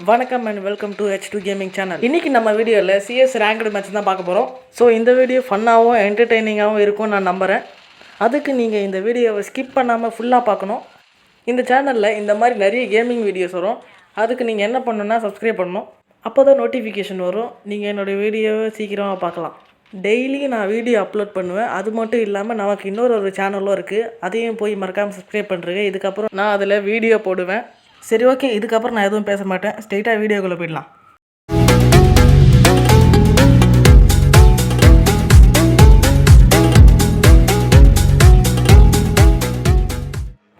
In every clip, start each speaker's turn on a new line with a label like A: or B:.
A: வணக்கம் and welcome to H2 gaming channel. இன்றைக்கி நம்ம வீடியோவில் CS ரேங்க்டு மேட்ச் தான் பார்க்க போகிறோம். ஸோ இந்த வீடியோ ஃபன்னாகவும் என்டர்டெய்னிங்காகவும் இருக்கும்னு நான் நம்புகிறேன். அதுக்கு நீங்கள் இந்த வீடியோவை ஸ்கிப் பண்ணாமல் ஃபுல்லாக பார்க்கணும். இந்த சேனலில் இந்த மாதிரி நிறைய கேமிங் வீடியோஸ் வரும். அதுக்கு நீங்கள் என்ன பண்ணணுன்னா சப்ஸ்கிரைப் பண்ணணும். அப்போ தான் நோட்டிஃபிகேஷன் வரும். நீங்கள் என்னோடய வீடியோவை சீக்கிரமாக பார்க்கலாம். டெய்லி நான் வீடியோ அப்லோட் பண்ணுவேன். அது மட்டும் இல்லாமல் நமக்கு இன்னொரு சேனலும் இருக்குது. அதையும் போய் மறக்காமல் சப்ஸ்கிரைப் பண்ணுறேன். இதுக்கப்புறம் நான் அதில் வீடியோ போடுவேன். சரி, ஓகே, இதுக்கப்புறம் நான் எதுவும் பேச மாட்டேன். ஸ்ட்ரெயிட்டாக வீடியோக்குள்ளே போயிடலாம்.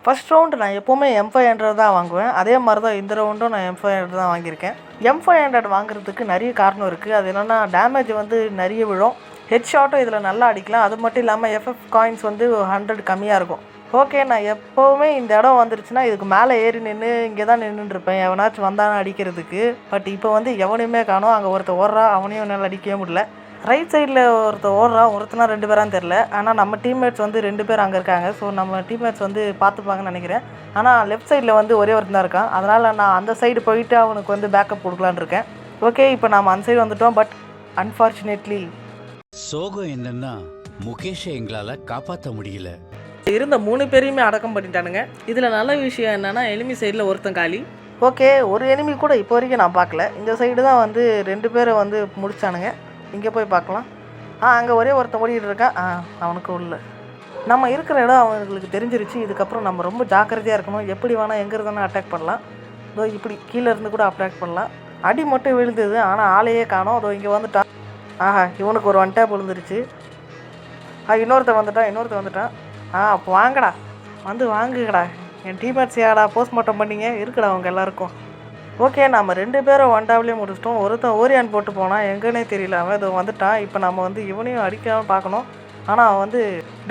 A: ஃபஸ்ட் ரவுண்டு நான் எப்போவுமே M500 தான் வாங்குவேன். அதே மாதிரி தான் இந்த ரவுண்டும் நான் M500 தான் வாங்கியிருக்கேன். M500 வாங்குறதுக்கு நிறைய காரணம் இருக்குது. அது என்னென்னா டேமேஜ் நிறைய விழும். ஹெட் ஷாட்டும் இதில் நல்லா அடிக்கலாம். அது மட்டும் இல்லாமல் FF காயின்ஸ் 100 கம்மியாக இருக்கும். ஓகே, நான் எப்போவுமே இந்த இடம் வந்துருச்சுன்னா இதுக்கு மேலே ஏறி நின்று இங்கே தான் நின்றுருப்பேன், எவனாச்சும் வந்தானே அடிக்கிறதுக்கு. பட் இப்போ எவனையுமே காணோம். அங்கே ஒருத்தர் ஓடுறா, அவனையும் என்னால் அடிக்கவே முடியல. ரைட் சைடில் ஒருத்தர் ஓடுறா, ஒருத்தனா 2 பேரான்னு தெரில. ஆனால் நம்ம டீம்மேட்ஸ் 2 பேர் அங்கே இருக்காங்க. ஸோ நம்ம டீம்மேட்ஸ் பார்த்துப்பாங்கன்னு நினைக்கிறேன். ஆனால் லெஃப்ட் சைடில் ஒரே ஒருத்தன் தான் இருக்கான். அதனால் நான் அந்த சைடு போயிட்டு அவனுக்கு பேக்கப் கொடுக்கலான்னு இருக்கேன். ஓகே, இப்போ நாம் அந்த சைடு வந்துவிட்டோம். பட் அன்ஃபார்ச்சுனேட்லி
B: சோகம் என்னன்னா முகேஷை எங்களால் காப்பாற்ற முடியல.
A: இருந்த 3 பேரையுமே அடக்கம் பண்ணிட்டானுங்க. இதில் நல்ல விஷயம் என்னென்னா எனிமி சைடில் ஒருத்தன் காலி. ஓகே, ஒரு எனிமி கூட இப்போ வரைக்கும் நான் பார்க்கல. இந்த சைடு தான் 2 பேரை முடிச்சானுங்க. இங்கே போய் பார்க்கலாம். அங்கே ஒரே ஒருத்தன் ஓடிக்கிட்டு இருக்கான். அவனுக்கு உள்ள நம்ம இருக்கிற இடம் அவங்களுக்கு தெரிஞ்சிருச்சு. இதுக்கப்புறம் நம்ம ரொம்ப ஜாக்கிரதையாக இருக்கணும். எப்படி வேணால் எங்கே இருந்தாலும் அட்டாக் பண்ணலாம். இதோ இப்படி கீழே இருந்து கூட அட்டாக் பண்ணலாம். அடி மட்டும் விழுந்தது, ஆனால் ஆளையே காணோம். அதோ இங்கே வந்துட்டான். இவனுக்கு ஒரு 1 டேப் விழுந்துருச்சு. இன்னொருத்தன் வந்துட்டான். அப்போ வாங்கடா, வாங்குங்கடா. என் டீம்மேட்ஸ் யாடா போஸ்ட்மார்ட்டம் பண்ணிங்க இருக்குடா அவங்க எல்லாருக்கும். ஓகே, நம்ம 2 பேரும் 1 டேப்லேயே முடிச்சிட்டோம். ஒருத்தன் ஓரியான் போட்டு போனான், எங்கன்னே தெரியல. அவன் இதோ வந்துட்டான். இப்போ நம்ம இவனையும் அடிக்காமல் பார்க்கணும். ஆனால் அவன்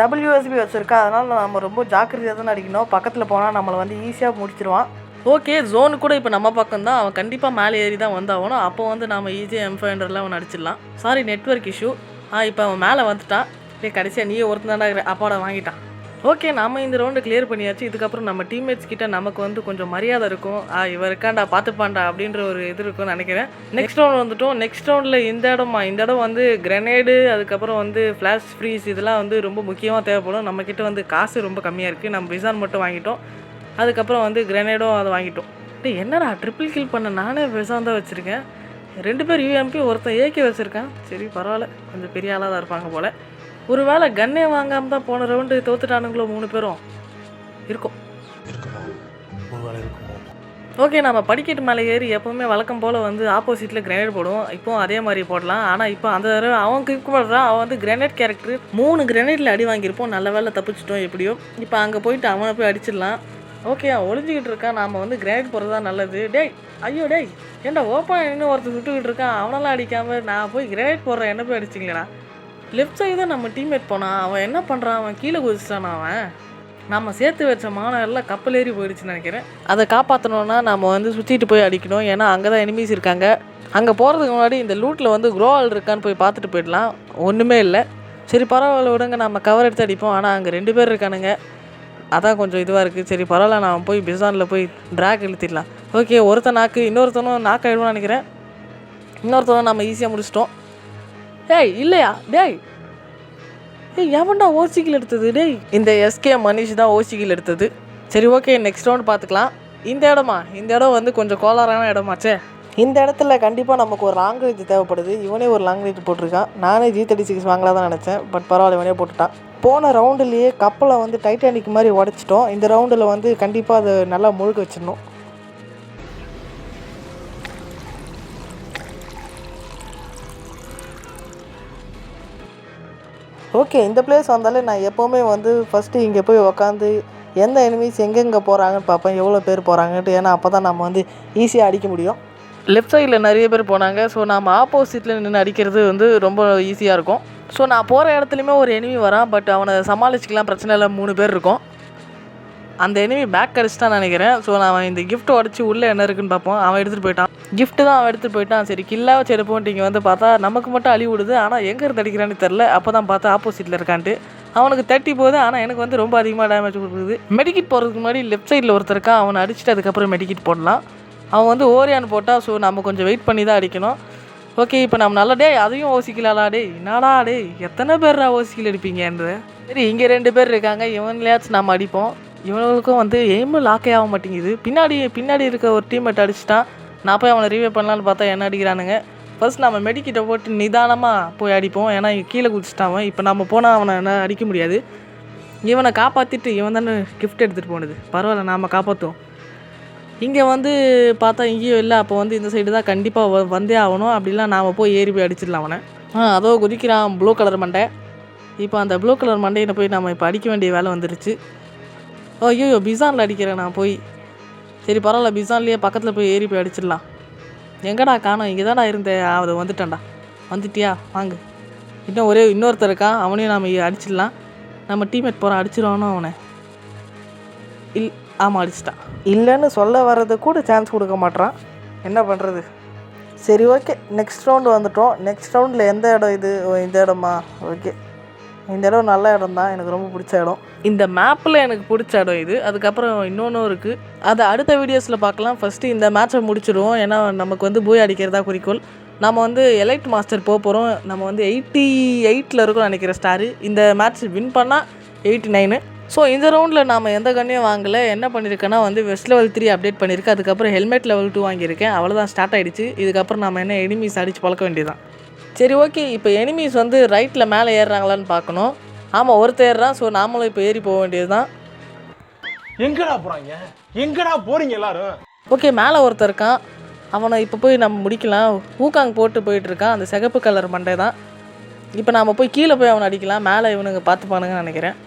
A: WSB வச்சுருக்கா. அதனால் நம்ம ரொம்ப ஜாக்கிரதையாக தானே அடிக்கணும். பக்கத்தில் போனால் நம்மளை ஈஸியாக முடிச்சிடுவான். ஓகே, ஜோனு கூட இப்போ நம்ம பக்கம் தான். அவன் கண்டிப்பாக மேலே ஏறி தான் வந்தாகணும். அப்போ நம்ம ஈஸியாக M500 அவன் அடிச்சிடலாம். Sorry, network issue. இப்போ அவன் மேலே வந்துட்டான். கடைசியாக நீயே ஒருத்தன் தானே அப்பாட வாங்கிட்டான். ஓகே, நம்ம இந்த ரவுண்டு கிளியர் பண்ணியாச்சு. இதுக்கப்புறம் நம்ம டீம்மேட்ஸ் கிட்ட நமக்கு கொஞ்சம் மரியாதை இருக்கும். இவர் இருக்காண்டா பார்த்துப்பாண்டா அப்படின்ற ஒரு இது இருக்கும்னு நினைக்கிறேன். நெக்ஸ்ட் ரவுண்ட் வந்துட்டோம். நெக்ஸ்ட் ரவுண்டில் இந்த இடம் கிரெனேடு, அதுக்கப்புறம் ஃப்ளாஷ் ஃப்ரீஸ், இதெல்லாம் ரொம்ப முக்கியமாக தேவைப்படும். நம்மக்கிட்ட காசு ரொம்ப கம்மியாக இருக்குது. நம்ம விசான் மட்டும் வாங்கிட்டோம். அதுக்கப்புறம் கிரெனேடும் அதை வாங்கிட்டோம். என்னடா ட்ரிபிள் கில் பண்ண நானே விசான் தான் வச்சுருக்கேன். 2 பேர் UMP, ஒருத்தன் AK வச்சுருக்கேன். சரி, பரவாயில்ல, கொஞ்சம் பெரிய ஆளாக தான் இருப்பாங்க போல். ஒரு வேளை கன்னே வாங்காமல் தான் போன ரவுண்டு தோத்துட்டானுங்களோ 3 பேரும் இருக்கும். ஓகே, நம்ம படிக்கட்டு மேலே ஏறி எப்போவுமே வழக்கம் போல் ஆப்போசிட்டில் கிரெனேட் போடுவோம். இப்போது அதே மாதிரி போடலாம். ஆனால் இப்போ அந்த தடவை அவன் கிக் பண்ணுறான். அவன் கிரெனேட் கேரக்டர் 3 கிரெனேட்டில் அடி வாங்கியிருப்போம். நல்ல வேலை தப்பிச்சிட்டோம் எப்படியோ. இப்போ அங்கே போயிட்டு அவனை போய் அடிச்சிடலாம். ஓகே, அவன் ஒளிஞ்சிக்கிட்டு இருக்கான். நாம் கிரெனேட் போடுறது தான் நல்லது. டேய், ஐயோ டேய், ஏன்டா ஓப்பன் இன்னும் ஒருத்தர் சுட்டுக்கிட்டு இருக்கான். அவனெல்லாம் அடிக்காமல் நான் போய் கிரெனேட் போடுறேன். என்ன போய் அடிச்சிங்களா? லெஃப்ட் சைடு தான் நம்ம டீம்மேட் போனான். அவன் என்ன பண்ணுறான்? அவன் கீழே குதிச்சிட்டான். அவன் நம்ம சேர்த்து வச்ச மாணவர்லாம் கப்பல் ஏறி போயிடுச்சுன்னு நினைக்கிறேன். அதை காப்பாற்றணுன்னா நம்ம சுற்றிட்டு போய் அடிக்கணும். ஏன்னா அங்கே தான் எனிமீஸ் இருக்காங்க. அங்கே போகிறதுக்கு முன்னாடி இந்த லூட்டில் க்ரோவால் இருக்கான்னு போய் பார்த்துட்டு போயிடலாம். ஒன்றுமே இல்லை. சரி, பரவாயில்ல விடுங்க, நம்ம கவர் எடுத்து அடிப்போம். ஆனால் அங்கே 2 பேர் இருக்கானுங்க. அதான் கொஞ்சம் இதுவாக இருக்குது. சரி, பரவாயில்ல, நான் போய் பிசானில் போய் ட்ராக் இழுத்திடலாம். ஓகே, ஒருத்தன் இன்னொருத்தனும் ஆகிடுவான்னு நினைக்கிறேன். இன்னொருத்தனும் நம்ம ஈஸியாக முடிச்சிட்டோம். டேய், இல்லையா? டேய், எவன்டா ஓசிக்கில் எடுத்தது? டேய், இந்த SK மனிஷ் தான் ஓசிக்கில் எடுத்தது. சரி, ஓகே, நெக்ஸ்ட் ரவுண்ட் பார்த்துக்கலாம். இந்த இடம் கொஞ்சம் கோளாறான இடமாச்சே. இந்த இடத்துல கண்டிப்பாக நமக்கு ஒரு லாங்குவேஜ் தேவைப்படுது. இவனே ஒரு லாங்குவேஜ் போட்டிருக்கான். நானே G36 வாங்கலாம் தான் நினச்சேன். பட் பரவாயில்ல, இவனே போட்டுட்டான். போன ரவுண்டுலேயே கப்பலை டைட்டானிக் மாதிரி உடச்சிட்டோம். இந்த ரவுண்டில் கண்டிப்பாக அதை நல்லா முழுக்க வச்சிடணும். ஓகே, இந்த பிளேஸ் வந்தாலே நான் எப்போவுமே ஃபஸ்ட்டு இங்கே போய் உக்காந்து எந்த எனிமீஸ் எங்கெங்கே போகிறாங்கன்னு பார்ப்பேன், எவ்வளோ பேர் போகிறாங்கன்ட்டு. ஏன்னா அப்போ தான் நம்ம ஈஸியாக அடிக்க முடியும். லெஃப்ட் சைடில் நிறைய பேர் போனாங்க. ஸோ நம்ம ஆப்போசிட்டில் நின்று அடிக்கிறது ரொம்ப ஈஸியாக இருக்கும். ஸோ நான் போகிற இடத்துலையுமே ஒரு எனிமி வரான். பட் அவனை சமாளிச்சிக்கலாம், பிரச்சனை இல்லை. 3 பேர் இருக்கும். அந்த எனிமி பேக் அடிச்சிட்டான்னு நினைக்கிறேன். ஸோ நான் இந்த கிஃப்ட் உடச்சி உள்ளே என்ன இருக்குன்னு பார்ப்போம். அவன் எடுத்துகிட்டு போயிட்டான். கிஃப்ட்டு தான் அவன் எடுத்துகிட்டு போயிட்டான். சரி, கில்லாக வச்சு எடுப்போன்ட்டு இங்கே பார்த்தா நமக்கு மட்டும் அழி விடுது. ஆனால் எங்கே இருந்து அடிக்கிறான்னு தெரில. அப்போ தான் பார்த்தா ஆப்போசிட்டில் இருக்கான்ட்டு அவனுக்கு 30 போகுது. ஆனால் எனக்கு ரொம்ப அதிகமாக டேமேஜ் கொடுக்குது. மெடிக்கிட் போகிறதுக்கு முன்னாடி லெஃப்ட் சைடில் ஒருத்தர் இருக்கான். அவனை அடிச்சுட்டு அதுக்கப்புறம் மெடிக்கிட் போடலாம். அவன் வந்து ஓரியான்னு போட்டால் ஸோ நம்ம கொஞ்சம் வெயிட் பண்ணி தான் அடிக்கணும். ஓகே, இப்போ நம்ம நல்லா அதையும் ஓசிக்கலாடா என்னடா எத்தனை பேர்ரா ஓசிக்கல் அடிப்பீங்கன்ற. சரி, இங்கே 2 பேர் இருக்காங்க, இவன்லையாச்சும் நம்ம அடிப்போம். இவனுங்களுக்கும் வந்து எய்மு லாக்கே ஆக மாட்டேங்குது. பின்னாடி இருக்க ஒரு டீம்மேட் அடிச்சிட்டான். நான் போய் அவனை ரிவைவ் பண்ணலான்னு பார்த்தா என்ன அடிக்கிறானுங்க. ஃபர்ஸ்ட் நம்ம மெடிக்கிட்ட போட்டு நிதானமாக போய் அடிப்போம். ஏன்னா கீழே குதிச்சிட்டான் அவன். இப்போ நம்ம போனால் அவனை என்ன அடிக்க முடியாது. இவனை காப்பாற்றிட்டு இவன் தானே கிஃப்ட் எடுத்துகிட்டு போனது. பரவாயில்ல, நாம் காப்பாற்றுவோம். இங்கே வந்து பார்த்தா இங்கேயும் இல்லை. அப்போ வந்து இந்த சைடு தான் கண்டிப்பாக வந்தே ஆகணும். அப்படிலாம் நாம் போய் ஏறி போய் அடிச்சிடலாம் அவனை. அதோ குதிக்கிறான் ப்ளூ கலர் மண்டை. இப்போ அந்த ப்ளூ கலர் மண்டையை போய் நம்ம இப்போ அடிக்க வேண்டிய வேலை வந்துருச்சு. ஐயோ, பிசானில் அடிக்கிறேன் நான் போய். சரி பரவாயில்ல, பிசான்லேயே பக்கத்தில் போய் ஏறி போய் அடிச்சிடலாம். எங்கடா காணோம்? இங்கே தான்டா இருந்தேன். அது வந்துட்டான்டா. வந்துட்டியா? வாங்க. இன்னொருத்தர் இருக்கான், அவனையும் நாம் அடிச்சிடலாம். நம்ம டீம்மேட் போகிறான், அடிச்சிடுவானோ அவனை? ஆமாம், அடிச்சிட்டான். இல்லைன்னு சொல்ல வர்றது கூட சான்ஸ் கொடுக்க மாட்டான். என்ன பண்ணுறது? சரி, ஓகே, நெக்ஸ்ட் ரவுண்டு வந்துட்டோம். நெக்ஸ்ட் ரவுண்டில் எந்த இடம் இது? இந்த இடமா? ஓகே, இந்த இடம் நல்ல இடம் தான், எனக்கு ரொம்ப பிடிச்ச இடம். இந்த மேப்பில் எனக்கு பிடிச்ச இடம் இது. அதுக்கப்புறம் இன்னொன்றும் இருக்குது, அதை அடுத்த வீடியோஸில் பார்க்கலாம். ஃபஸ்ட்டு இந்த மேட்சை முடிச்சிடுவோம். ஏன்னா நமக்கு வந்து போய் அடிக்கிறதா குறிக்கோள். நம்ம வந்து எலைட் மாஸ்டர் போகிறோம். நம்ம வந்து 88 இருக்கோம் நினைக்கிற ஸ்டாரு. இந்த மேட்ச் வின் பண்ணால் 89. ஸோ இந்த ரவுண்டில் நாம் எந்த கண்ணையும் வாங்கலை. என்ன பண்ணியிருக்கேன்னா வந்து வெஸ்ட் லெவல் 3 அப்டேட் பண்ணியிருக்கேன். அதுக்கப்புறம் ஹெல்மெட் லெவல் 2 வாங்கியிருக்கேன். அவ்வளோதான், ஸ்டார்ட் ஆகிடுச்சு. இதுக்கப்புறம் நம்ம என்ன எனிமீஸ் அடித்து பழக்க வேண்டியதான். சரி, ஓகே, இப்போ எனிமீஸ் வந்து ரைட்டில் மேலே ஏறுறாங்களான்னு பார்க்கணும். ஆமாம், ஒருத்தர் ஏறுறான். ஸோ நாமளும் இப்போ ஏறி போக வேண்டியது தான்.
C: எங்கடா போகிறாங்க? எங்கடா போகிறீங்க எல்லாரும்?
A: ஓகே, மேலே ஒருத்தர் இருக்கான். அவனை இப்போ போய் நம்ம முடிக்கலாம். ஊக்காங் போட்டு போயிட்டுருக்கான். அந்த சிகப்பு கலர் மண்டை தான். இப்போ நாம் போய் கீழே போய் அவனை அடிக்கலாம். மேலே இவனுங்க பார்த்துப்பானுங்கன்னு நினைக்கிறேன்.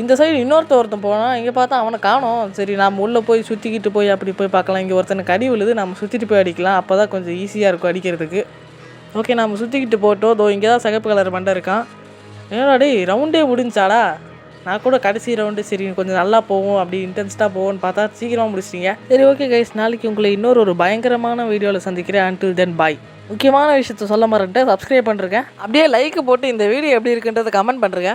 A: இந்த சைடு ஒருத்தன் போனான். இங்கே பார்த்தா அவனை காணோம். சரி, நாம் உள்ளே போய் சுற்றிக்கிட்டு போய் அப்படி போய் பார்க்கலாம். இங்கே ஒருத்தனுக்கு அடி விழுது, நம்ம சுற்றிட்டு போய் அடிக்கலாம். அப்போ தான் கொஞ்சம் ஈஸியாக இருக்கும் அடிக்கிறதுக்கு. ஓகே, நம்ம சுற்றிக்கிட்டு போட்டோம். தோ இங்கே தான் சிகப்பு கலர் மண்டை இருக்கான். ஏன்னா ரவுண்டே முடிஞ்சாடா. நான் கூட கடைசி ரவுண்டு சரி கொஞ்சம் நல்லா போவோம், அப்படி இன்டென்ஸ்டாக போவோன்னு பார்த்தா சீக்கிரமாக முடிச்சிட்டிங்க. சரி, ஓகே கைஸ், நாளைக்கு உங்களை இன்னொரு பயங்கரமான வீடியோவில் சந்திக்கிறேன். until then bye. முக்கியமான விஷயத்த சொல்ல மறந்துட்டு சப்ஸ்கிரைப் பண்ணுறேங்க. அப்படியே லைக் போட்டு இந்த வீடியோ எப்படி இருக்குன்றதை கமெண்ட் பண்ணுறேங்க.